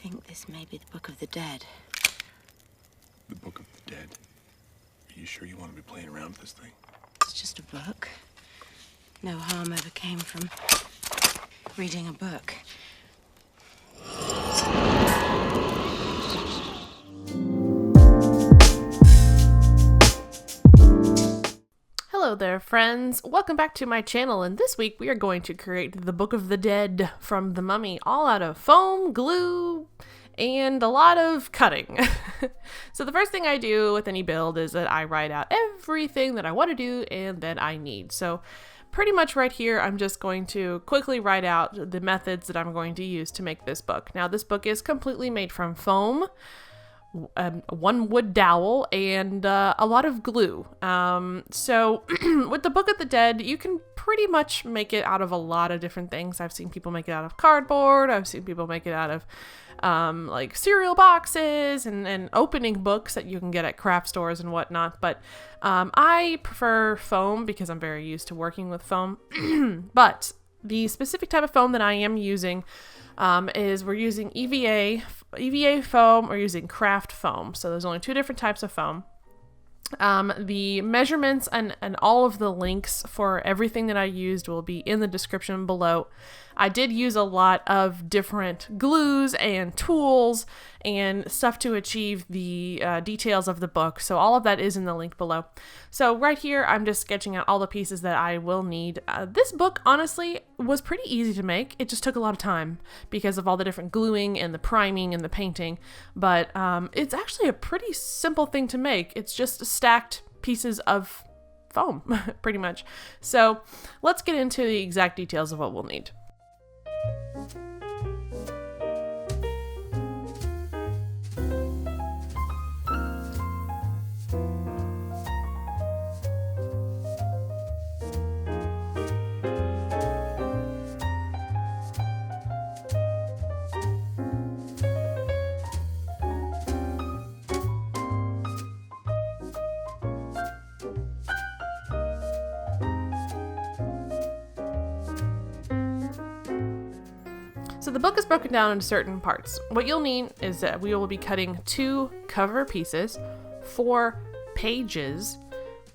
think this may be the Book of the Dead. The Book of the Dead? Are you sure you want to be playing around with this thing? It's just a book. No harm ever came from reading a book. Hello there, friends. Welcome back to my channel, and this week we are going to create the Book of the Dead from The Mummy, all out of foam, glue, and a lot of cutting. So the first thing I do with any build is that I write out everything that I want to do and that I need. So pretty much right here, I'm just going to quickly write out the methods that I'm going to use to make this book. Now, this book is completely made from foam, one wood dowel, and a lot of glue. So with the Book of the Dead, you can pretty much make it out of a lot of different things. I've seen people make it out of cardboard. I've seen people make it out of like cereal boxes and opening books that you can get at craft stores and whatnot. But I prefer foam because I'm very used to working with foam. But the specific type of foam that I am using is we're using EVA foam or using craft foam. So there's only two different types of foam. The measurements and all of the links for everything that I used will be in the description below. I did use a lot of different glues and tools and stuff to achieve the details of the book. So all of that is in the link below. So right here, I'm just sketching out all the pieces that I will need. This book, honestly, was pretty easy to make. It just took a lot of time because of all the different gluing and the priming and the painting. But it's actually a pretty simple thing to make. It's just stacked pieces of foam, pretty much. So let's get into the exact details of what we'll need. So the book is broken down into certain parts. What you'll need is that we will be cutting 2 cover pieces, 4 pages.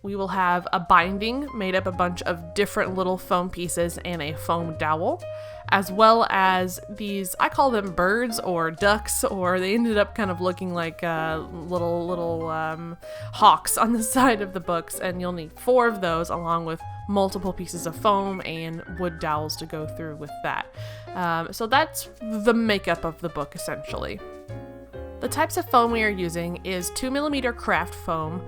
We will have a binding made up a bunch of different little foam pieces and a foam dowel, as well as these, I call them birds or ducks, or they ended up kind of looking like little hawks on the side of the books, and you'll need 4 of those along with multiple pieces of foam and wood dowels to go through with that. So that's the makeup of the book, essentially. The types of foam we are using is 2mm craft foam,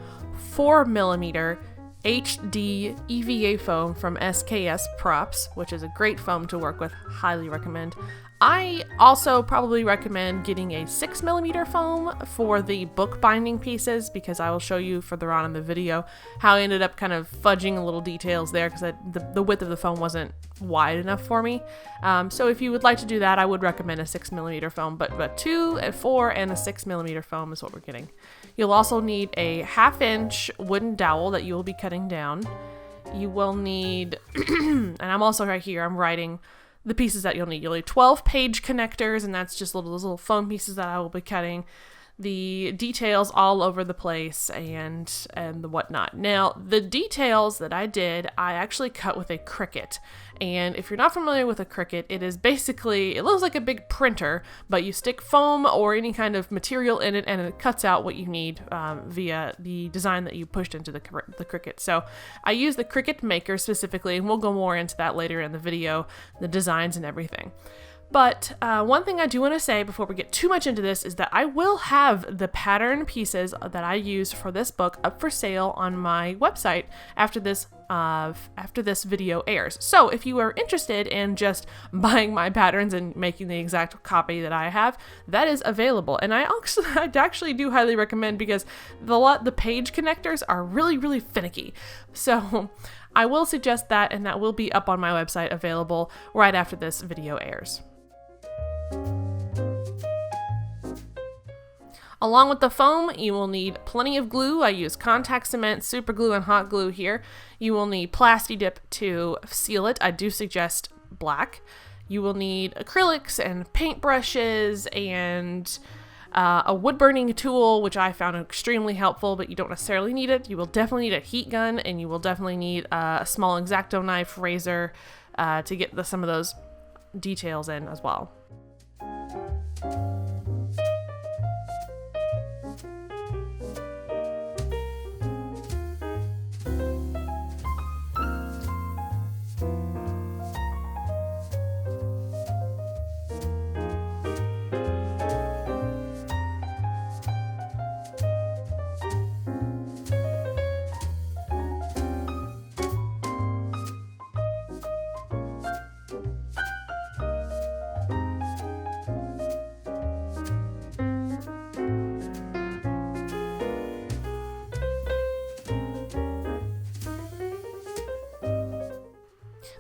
4mm HD EVA foam from SKS Props, which is a great foam to work with, highly recommend. I also probably recommend getting a 6mm foam for the book binding pieces because I will show you further on in the video how I ended up kind of fudging little details there because the width of the foam wasn't wide enough for me. So if you would like to do that, I would recommend a 6mm foam, but 2, a 4, and a 6mm foam is what we're getting. You'll also need a 1/2-inch wooden dowel that you will be cutting down. You will need, and I'm also right here, I'm writing the pieces that you'll need. You'll need 12 page connectors, and that's just those little foam pieces that I will be cutting. The details all over the place and the whatnot. Now, the details that I did, I actually cut with a Cricut. And if you're not familiar with a Cricut, it is basically, it looks like a big printer, but you stick foam or any kind of material in it, and it cuts out what you need via the design that you pushed into the Cricut. So I use the Cricut Maker specifically, and we'll go more into that later in the video, the designs and everything. But one thing I do want to say before we get too much into this is that I will have the pattern pieces that I used for this book up for sale on my website after this video airs. So if you are interested in just buying my patterns and making the exact copy that I have, that is available. And I actually do highly recommend because the page connectors are really, really finicky. So I will suggest that, and that will be up on my website available right after this video airs. Along with the foam, you will need plenty of glue. I use contact cement, super glue, and hot glue here. You will need Plasti Dip to seal it. I do suggest black. You will need acrylics and paintbrushes and a wood burning tool, which I found extremely helpful, but you don't necessarily need it. You will definitely need a heat gun, and you will definitely need a small X-Acto knife, razor, to get some of those details in as well.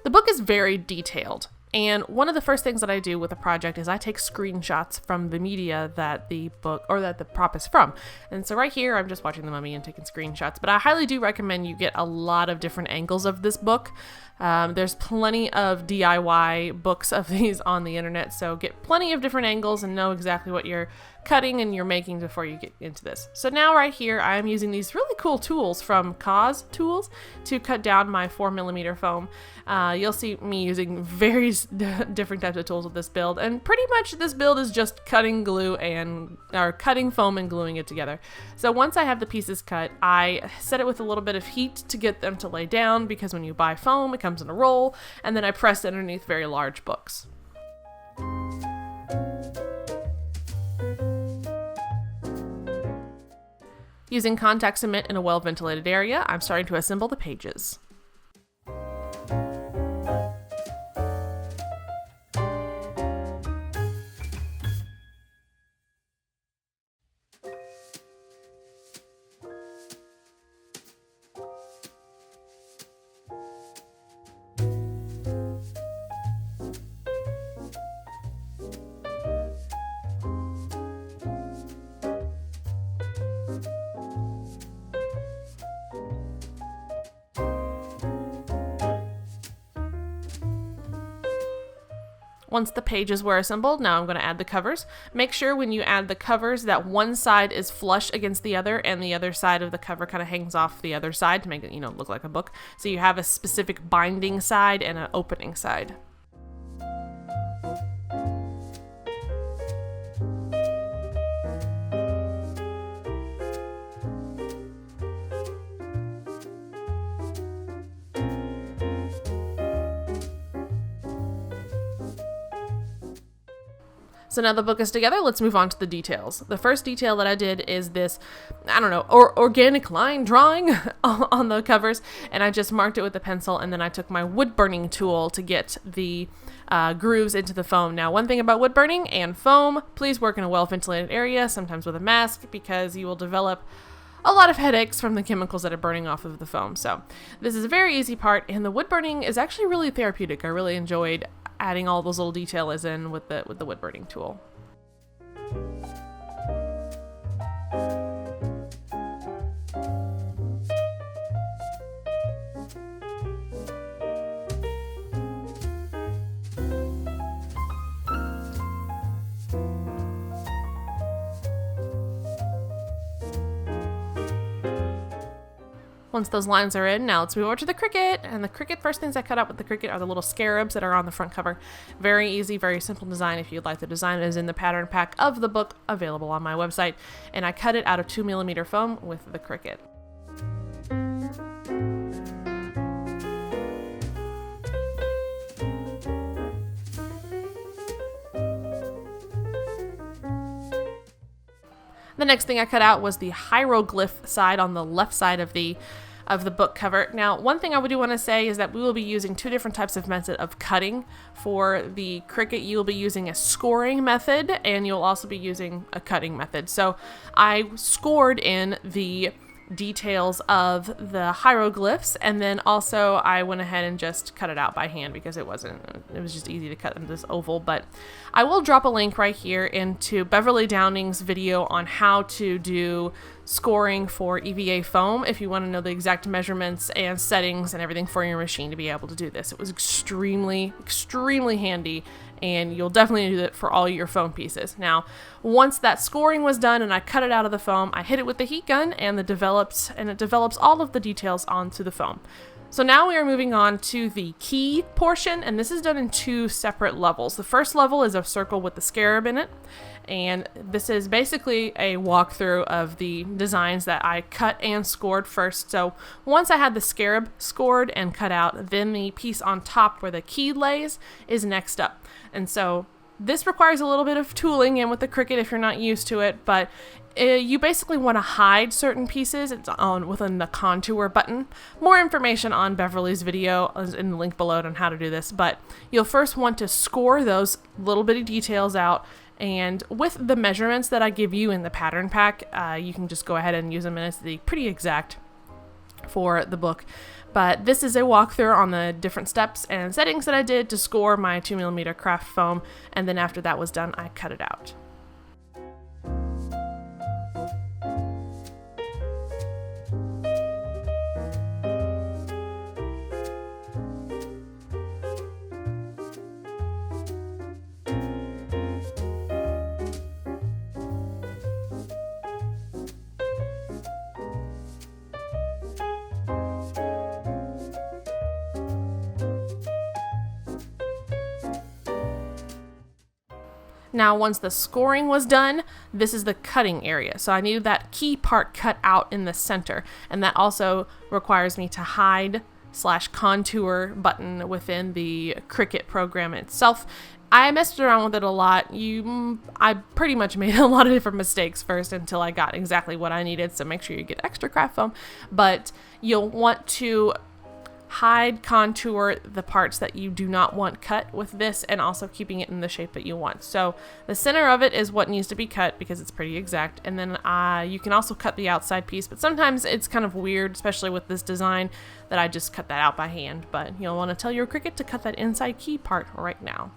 The book is very detailed, and one of the first things that I do with a project is I take screenshots from the media that the book or that the prop is from. And so right here, I'm just watching The Mummy and taking screenshots, but I highly do recommend you get a lot of different angles of this book. There's plenty of DIY books of these on the internet, so get plenty of different angles and know exactly what you're cutting and you're making before you get into this. So now right here, I'm using these really cool tools from Cause Tools to cut down my 4mm foam. You'll see me using various different types of tools with this build, and pretty much this build is just cutting cutting foam and gluing it together. So once I have the pieces cut, I set it with a little bit of heat to get them to lay down, because when you buy foam, it comes in a roll, and then I press it underneath very large books. Using contact cement in a well-ventilated area, I'm starting to assemble the pages. Once the pages were assembled, now I'm going to add the covers. Make sure when you add the covers that one side is flush against the other and the other side of the cover kind of hangs off the other side to make it, look like a book. So you have a specific binding side and an opening side. So now the book is together, let's move on to the details. The first detail that I did is this, organic line drawing on the covers, and I just marked it with a pencil, and then I took my wood burning tool to get the grooves into the foam. Now, one thing about wood burning and foam, please work in a well-ventilated area, sometimes with a mask, because you will develop a lot of headaches from the chemicals that are burning off of the foam. So this is a very easy part, and the wood burning is actually really therapeutic. I really enjoyed adding all those little details in with the wood burning tool. Once those lines are in, now let's move over to the Cricket. And the Cricket, first things I cut out with the Cricket are the little scarabs that are on the front cover. Very easy, very simple design. If you'd like the design, it is in the pattern pack of the book available on my website. And I cut it out of 2mm foam with the Cricket. The next thing I cut out was the hieroglyph side on the left side of the book cover. Now, one thing I do want to say is that we will be using two different types of method of cutting. For the Cricket, you will be using a scoring method, and you'll also be using a cutting method. So I scored in the details of the hieroglyphs, and then also I went ahead and just cut it out by hand because it was just easy to cut into this oval. But I will drop a link right here into Beverly Downing's video on how to do scoring for EVA foam if you want to know the exact measurements and settings and everything for your machine to be able to do this. It was extremely handy, and you'll definitely do it for all your foam pieces. Now, once that scoring was done and I cut it out of the foam, I hit it with the heat gun and it develops all of the details onto the foam. So now we are moving on to the key portion, and this is done in 2 separate levels. The first level is a circle with the scarab in it, and this is basically a walkthrough of the designs that I cut and scored first. So once I had the scarab scored and cut out, then the piece on top where the key lays is next up. And so this requires a little bit of tooling in with the Cricut if you're not used to it, but you basically want to hide certain pieces. It's within the contour button. More information on Beverly's video is in the link below on how to do this, but you'll first want to score those little bitty details out. And with the measurements that I give you in the pattern pack, you can just go ahead and use them, and it's pretty exact for the book. But this is a walkthrough on the different steps and settings that I did to score my 2mm craft foam, and then after that was done, I cut it out. Now, once the scoring was done, this is the cutting area. So I needed that key part cut out in the center, and that also requires me to hide /contour button within the Cricut program itself. I messed around with it a lot. I pretty much made a lot of different mistakes first until I got exactly what I needed, so make sure you get extra craft foam. But you'll want to hide, contour the parts that you do not want cut with this, and also keeping it in the shape that you want. So the center of it is what needs to be cut because it's pretty exact, and then you can also cut the outside piece, but sometimes it's kind of weird, especially with this design, that I just cut that out by hand. But you'll want to tell your Cricut to cut that inside key part right now.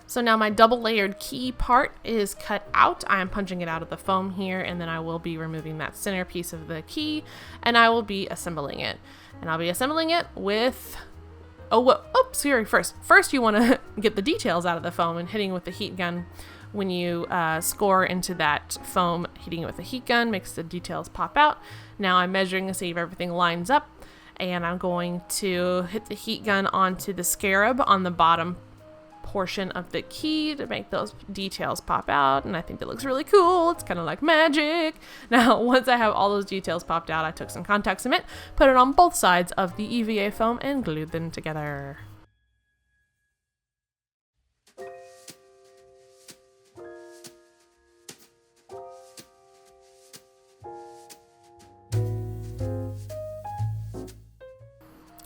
So now my double layered key part is cut out. I am punching it out of the foam here, and then I will be removing that center piece of the key, and I will be assembling it. And I'll be assembling it with, First you want to get the details out of the foam, and hitting with the heat gun when you score into that foam, hitting it with the heat gun makes the details pop out. Now I'm measuring to see if everything lines up, and I'm going to hit the heat gun onto the scarab on the bottom portion of the key to make those details pop out, and I think it looks really cool. It's kind of like magic. Now, once I have all those details popped out, I took some contact cement, put it on both sides of the EVA foam, and glued them together.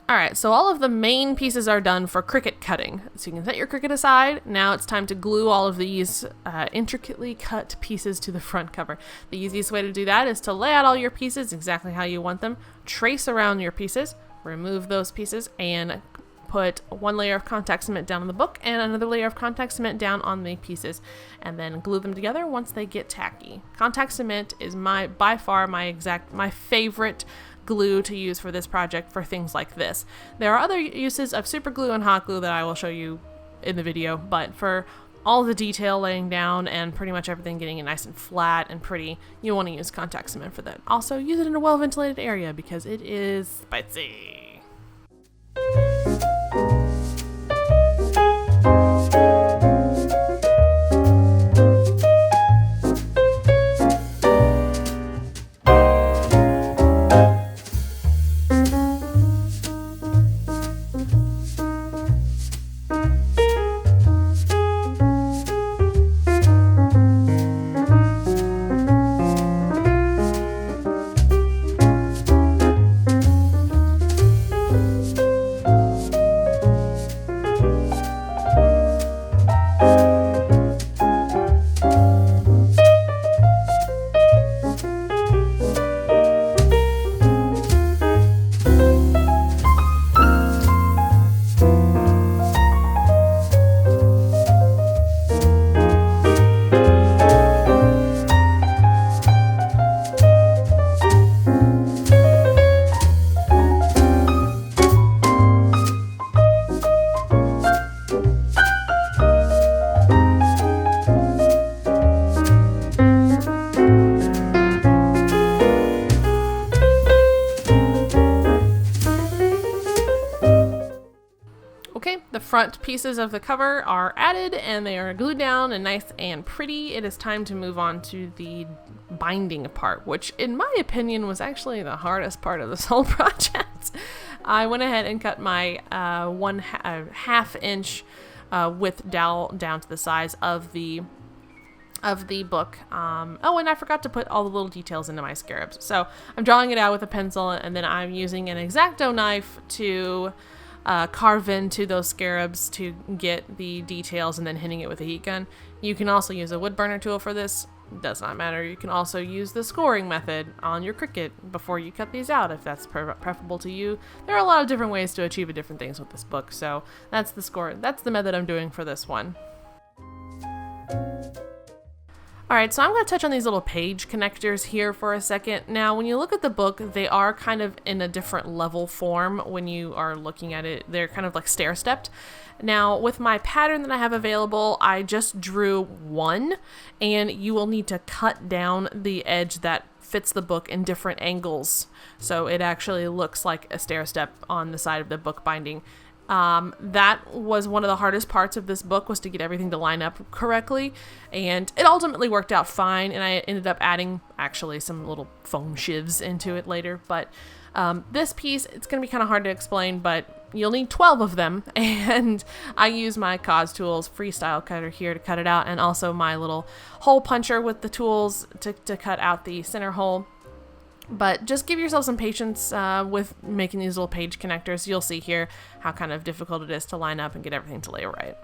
Alright, so all of the main pieces are done for Cricut cutting. So you can set your Cricut aside. Now it's time to glue all of these intricately cut pieces to the front cover. The easiest way to do that is to lay out all your pieces exactly how you want them, trace around your pieces, remove those pieces, and put one layer of contact cement down on the book and another layer of contact cement down on the pieces, and then glue them together once they get tacky. Contact cement is by far my favorite glue to use for this project for things like this. There are other uses of super glue and hot glue that I will show you in the video, but for all the detail laying down and pretty much everything getting it nice and flat and pretty, you want to use contact cement for that. Also, use it in a well-ventilated area because it is spicy. The front pieces of the cover are added and they are glued down and nice and pretty. It is time to move on to the binding part, which in my opinion was actually the hardest part of this whole project. I went ahead and cut my 1/2 inch width dowel down to the size of the book. Oh, and I forgot to put all the little details into my scarabs. So I'm drawing it out with a pencil, and then I'm using an X-Acto knife to carve into those scarabs to get the details, and then hitting it with a heat gun. You can also use a wood burner tool for this. Does not matter. You can also use the scoring method on your Cricut before you cut these out if that's preferable to you. There are a lot of different ways to achieve different things with this book, so that's the method I'm doing for this one. Alright, so I'm going to touch on these little page connectors here for a second. Now, when you look at the book, they are kind of in a different level form when you are looking at it. They're kind of like stair-stepped. Now, with my pattern that I have available, I just drew one, and you will need to cut down the edge that fits the book in different angles. So it actually looks like a stair-step on the side of the book binding. That was one of the hardest parts of this book, was to get everything to line up correctly, and it ultimately worked out fine, and I ended up adding actually some little foam shivs into it later. But this piece, it's going to be kind of hard to explain, but you'll need 12 of them, and I use my Cause Tools freestyle cutter here to cut it out, and also my little hole puncher with the tools to cut out the center hole. But just give yourself some patience with making these little page connectors. You'll see here how kind of difficult it is to line up and get everything to lay right.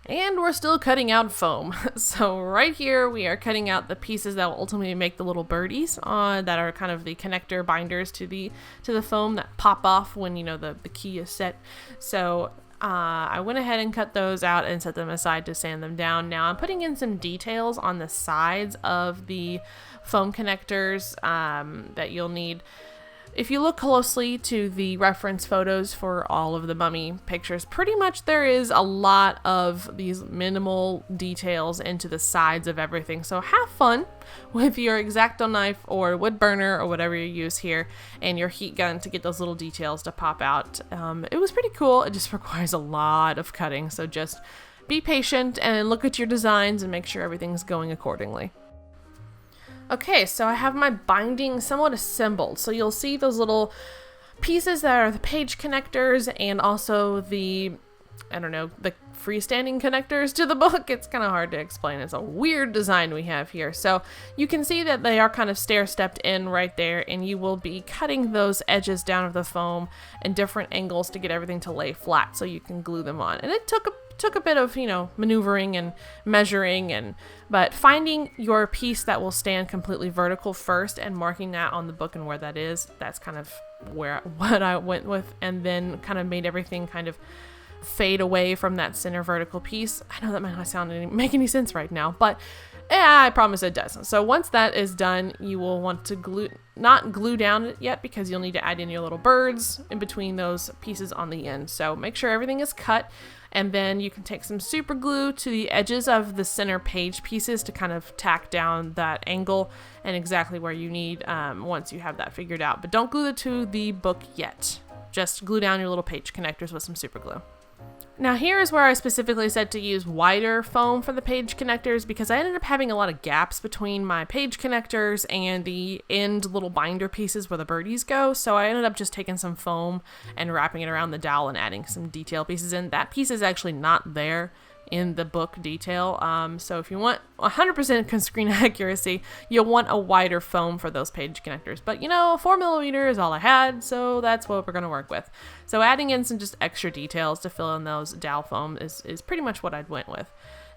And we're still cutting out foam. So right here we are cutting out the pieces that will ultimately make the little birdies that are kind of the connector binders to the foam that pop off when, you know, the key is set. So I went ahead and cut those out and set them aside to sand them down. Now I'm putting in some details on the sides of the foam connectors that you'll need. If you look closely to the reference photos for all of the mummy pictures, pretty much there is a lot of these minimal details into the sides of everything. So have fun with your X-Acto knife or wood burner or whatever you use here and your heat gun to get those little details to pop out. It was pretty cool. It just requires a lot of cutting. So just be patient and look at your designs and make sure everything's going accordingly. Okay, so I have my binding somewhat assembled. So you'll see those little pieces that are the page connectors and also the freestanding connectors to the book. It's kind of hard to explain. It's a weird design we have here. So you can see that they are kind of stair-stepped in right there, and you will be cutting those edges down of the foam in different angles to get everything to lay flat so you can glue them on. And it took took a bit of, maneuvering and measuring, but finding your piece that will stand completely vertical first and marking that on the book and where that is, that's kind of what I went with, and then kind of made everything kind of fade away from that center vertical piece. I know that might not make any sense right now, but I promise it does. So once that is done, you will want to not glue down it yet, because you'll need to add in your little birds in between those pieces on the end. So make sure everything is cut, and then you can take some super glue to the edges of the center page pieces to kind of tack down that angle and exactly where you need once you have that figured out. But don't glue it to the book yet. Just glue down your little page connectors with some super glue. Now here is where I specifically said to use wider foam for the page connectors, because I ended up having a lot of gaps between my page connectors and the end little binder pieces where the birdies go. So I ended up just taking some foam and wrapping it around the dowel and adding some detail pieces in. That piece is actually not there in the book detail. So if you want 100% screen accuracy, you'll want a wider foam for those page connectors. But 4mm is all I had, so that's what we're going to work with. So adding in some just extra details to fill in those dowel foam is pretty much what I'd went with.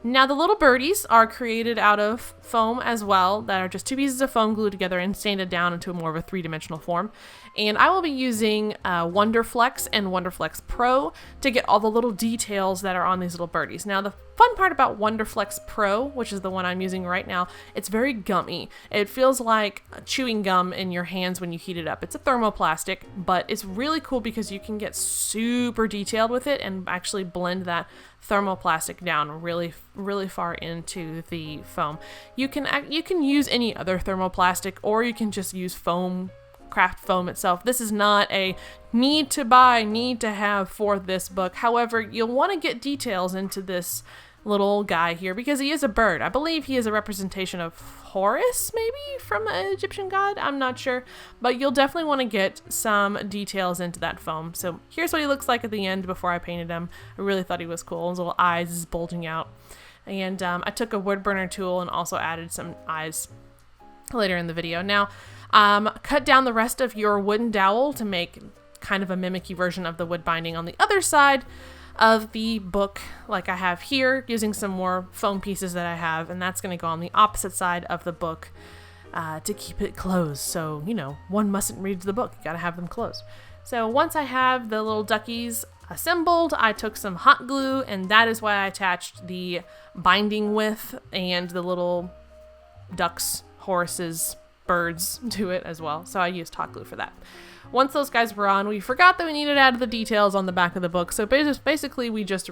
Now the little birdies are created out of foam as well, that are just two pieces of foam glued together and sanded down into more of a three-dimensional form. And I will be using Wonderflex and Wonderflex Pro to get all the little details that are on these little birdies. Now the fun part about Wonderflex Pro, which is the one I'm using right now, it's very gummy. It feels like chewing gum in your hands when you heat it up. It's a thermoplastic, but it's really cool because you can get super detailed with it and actually blend that thermoplastic down really, really far into the foam. You can use any other thermoplastic, or you can just use craft foam itself. This is not a need to have for this book. However, you'll want to get details into this little guy here because he is a bird. I believe he is a representation of Horus, maybe from an Egyptian god. I'm not sure, but you'll definitely want to get some details into that foam. So here's what he looks like at the end before I painted him. I really thought he was cool. His little eyes is bulging out. And I took a wood burner tool and also added some eyes later in the video. Now, cut down the rest of your wooden dowel to make kind of a mimicky version of the wood binding on the other side of the book, like I have here, using some more foam pieces that I have, and that's going to go on the opposite side of the book to keep it closed. So, one mustn't read the book. You got to have them closed. So once I have the little duckies assembled, I took some hot glue, and that is why I attached the binding with and the little ducks, horses, birds to it as well. So I used hot glue for that. Once those guys were on, we forgot that we needed to add the details on the back of the book. So basically we just,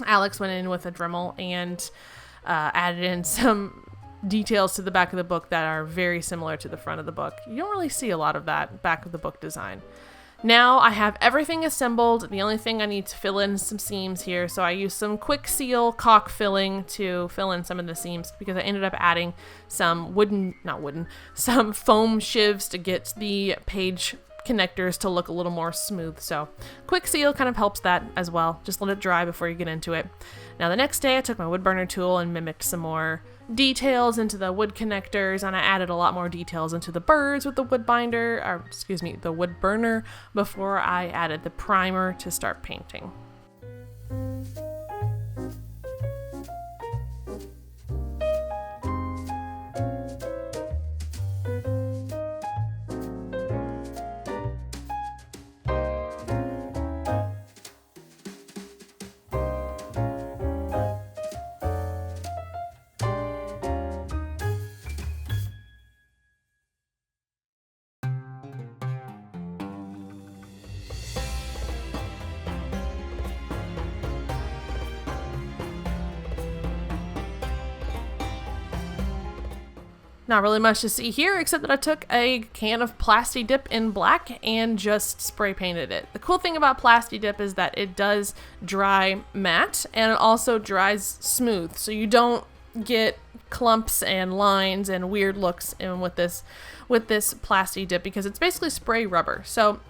Alex went in with a Dremel and added in some details to the back of the book that are very similar to the front of the book. You don't really see a lot of that back of the book design. Now I have everything assembled. The only thing I need to fill in some seams here. So I used some quick seal caulk filling to fill in some of the seams because I ended up adding some some foam shivs to get the page connectors to look a little more smooth. So quick seal kind of helps that as well. Just let it dry before you get into it. Now the next day I took my wood burner tool and mimicked some more details into the wood connectors, and I added a lot more details into the birds with the wood the wood burner before I added the primer to start painting. Not really much to see here, except that I took a can of Plasti Dip in black and just spray painted it. The cool thing about Plasti Dip is that it does dry matte and it also dries smooth, so you don't get clumps and lines and weird looks in with this Plasti Dip because it's basically spray rubber. So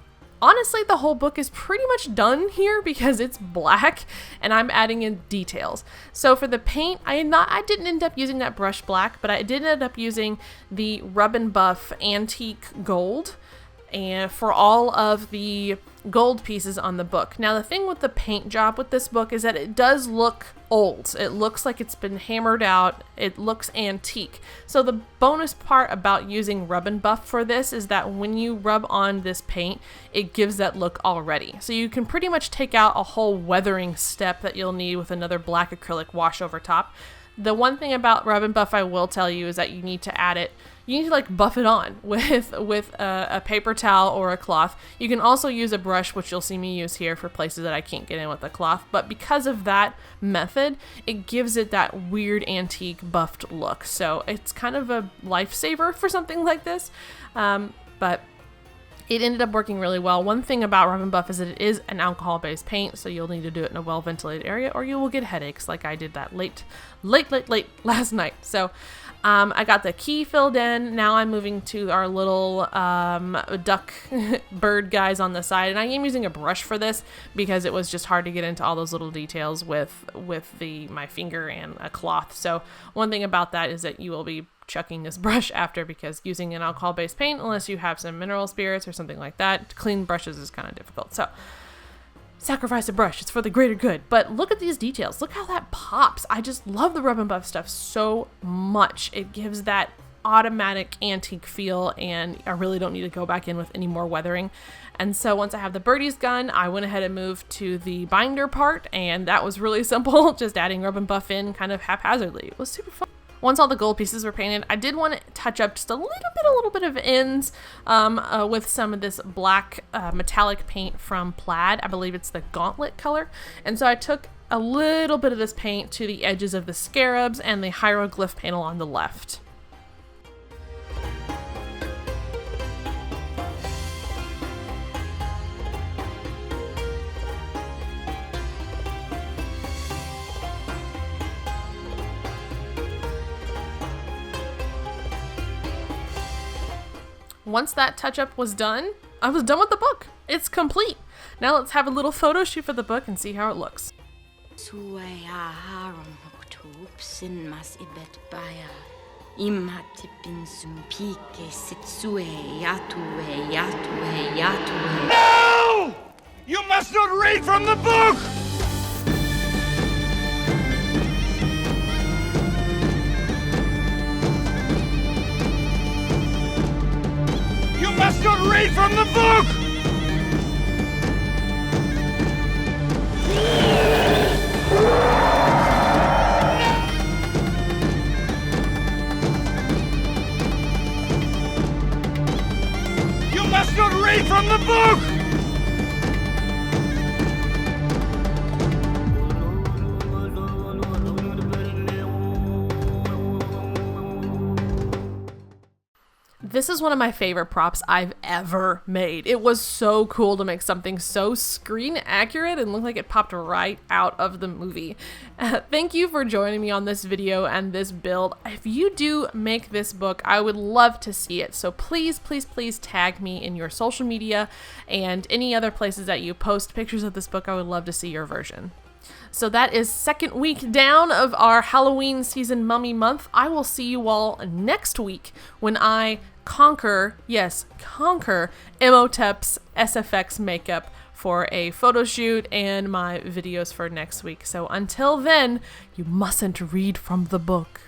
honestly, the whole book is pretty much done here because it's black and I'm adding in details. So for the paint, I didn't end up using that brush black, but I did end up using the Rub and Buff Antique Gold and for all of the gold pieces on the book. Now the thing with the paint job with this book is that it does look old. It looks like it's been hammered out. It looks antique. So the bonus part about using rub and buff for this is that when you rub on this paint, it gives that look already. So you can pretty much take out a whole weathering step that you'll need with another black acrylic wash over top. The one thing about rub and buff I will tell you is that you need to add it. You need to like buff it on with a paper towel or a cloth. You can also use a brush, which you'll see me use here for places that I can't get in with a cloth. But because of that method, it gives it that weird antique buffed look. So it's kind of a lifesaver for something like this. But it ended up working really well. One thing about rub and buff is that it is an alcohol-based paint, so you'll need to do it in a well-ventilated area or you will get headaches like I did that late last night. So I got the key filled in. Now I'm moving to our little duck bird guys on the side, and I am using a brush for this because it was just hard to get into all those little details with my finger and a cloth. So one thing about that is that you will be chucking this brush after, because using an alcohol-based paint, unless you have some mineral spirits or something like that, to clean brushes is kind of difficult. So sacrifice a brush, it's for the greater good. But look at these details. Look how that pops. I just love the rub and buff stuff so much. It gives that automatic antique feel, and I really don't need to go back in with any more weathering. And so once I have the birdies done, I went ahead and moved to the binder part, and that was really simple, just adding rub and buff in kind of haphazardly. It was super fun. Once all the gold pieces were painted, I did want to touch up just a little bit of ends with some of this black metallic paint from Plaid. I believe it's the Gauntlet color. And so I took a little bit of this paint to the edges of the scarabs and the hieroglyph panel on the left. Once that touch-up was done, I was done with the book. It's complete. Now let's have a little photo shoot for the book and see how it looks. No! You must not read from the book! You must not read from the book! You must not read from the book! This is one of my favorite props I've ever made. It was so cool to make something so screen accurate and look like it popped right out of the movie. Thank you for joining me on this video and this build. If you do make this book, I would love to see it. So please, please, please tag me in your social media and any other places that you post pictures of this book. I would love to see your version. So that is second week down of our Halloween season mummy month. I will see you all next week when I conquer Imhotep's SFX makeup for a photo shoot and my videos for next week. So until then, you mustn't read from the book.